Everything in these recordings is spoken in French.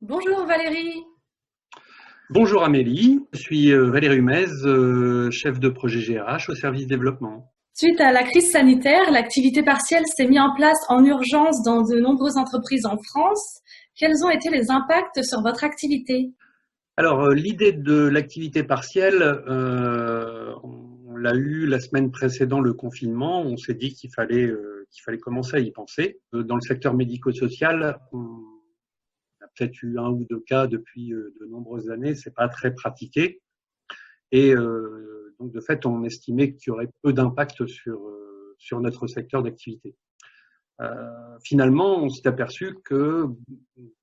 Bonjour Valérie. Bonjour Amélie, je suis Valérie Humez, chef de projet GRH au service développement. Suite à la crise sanitaire, l'activité partielle s'est mise en place en urgence dans de nombreuses entreprises en France. Quels ont été les impacts sur votre activité? Alors l'idée de l'activité partielle, on l'a eu la semaine précédant le confinement. On s'est dit qu'il fallait commencer à y penser. Dans le secteur médico-social, on a peut-être eu un ou deux cas depuis de nombreuses années. C'est pas très pratiqué et donc de fait, on estimait qu'il y aurait peu d'impact sur notre secteur d'activité. Finalement, on s'est aperçu que,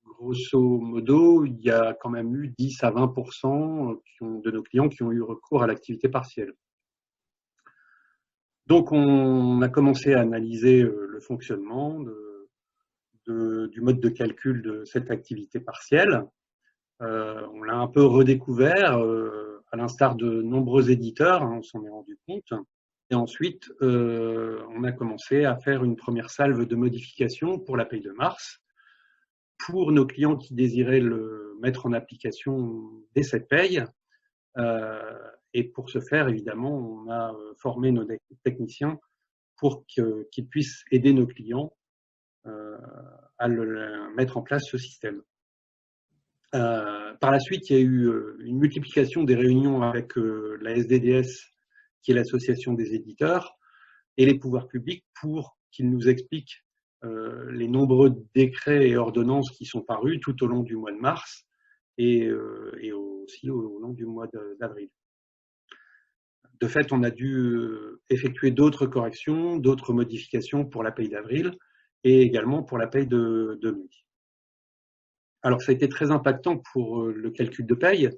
grosso modo, il y a quand même eu 10 à 20% de nos clients qui ont eu recours à l'activité partielle. Donc, on a commencé à analyser le fonctionnement du mode de calcul de cette activité partielle. On l'a un peu redécouvert, à l'instar de nombreux éditeurs, on s'en est rendu compte. Et ensuite, on a commencé à faire une première salve de modifications pour la paye de mars, pour nos clients qui désiraient le mettre en application dès cette paye. Et pour ce faire, évidemment, on a formé nos techniciens pour qu'ils puissent aider nos clients à mettre en place ce système. Par la suite, il y a eu une multiplication des réunions avec la SDDS, qui est l'association des éditeurs, et les pouvoirs publics pour qu'ils nous expliquent les nombreux décrets et ordonnances qui sont parus tout au long du mois de mars et aussi au long du mois d'avril. De fait, on a dû effectuer d'autres corrections, d'autres modifications pour la paye d'avril et également pour la paye de mai. Alors, ça a été très impactant pour le calcul de paye,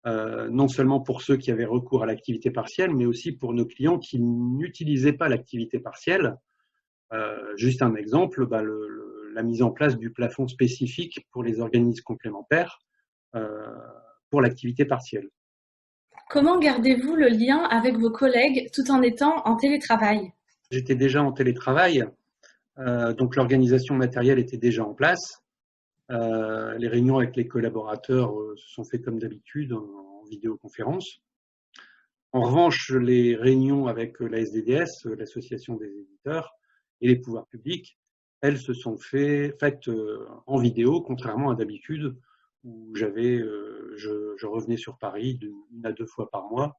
non seulement pour ceux qui avaient recours à l'activité partielle, mais aussi pour nos clients qui n'utilisaient pas l'activité partielle. Juste un exemple, la mise en place du plafond spécifique pour les organismes complémentaires pour l'activité partielle. Comment gardez-vous le lien avec vos collègues tout en étant en télétravail? J'étais déjà en télétravail, donc l'organisation matérielle était déjà en place. Les réunions avec les collaborateurs se sont faites comme d'habitude en vidéoconférence. En revanche, les réunions avec la SDDS, l'association des éditeurs, et les pouvoirs publics, elles se sont faites en vidéo, contrairement à d'habitude où je revenais sur Paris une à deux fois par mois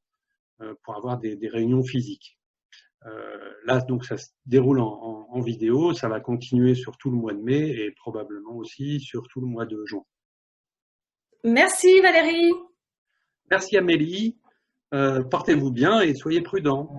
pour avoir des réunions physiques. Là, donc, ça se déroule en vidéo, ça va continuer sur tout le mois de mai et probablement aussi sur tout le mois de juin. Merci Valérie. Merci Amélie, portez-vous bien et soyez prudents.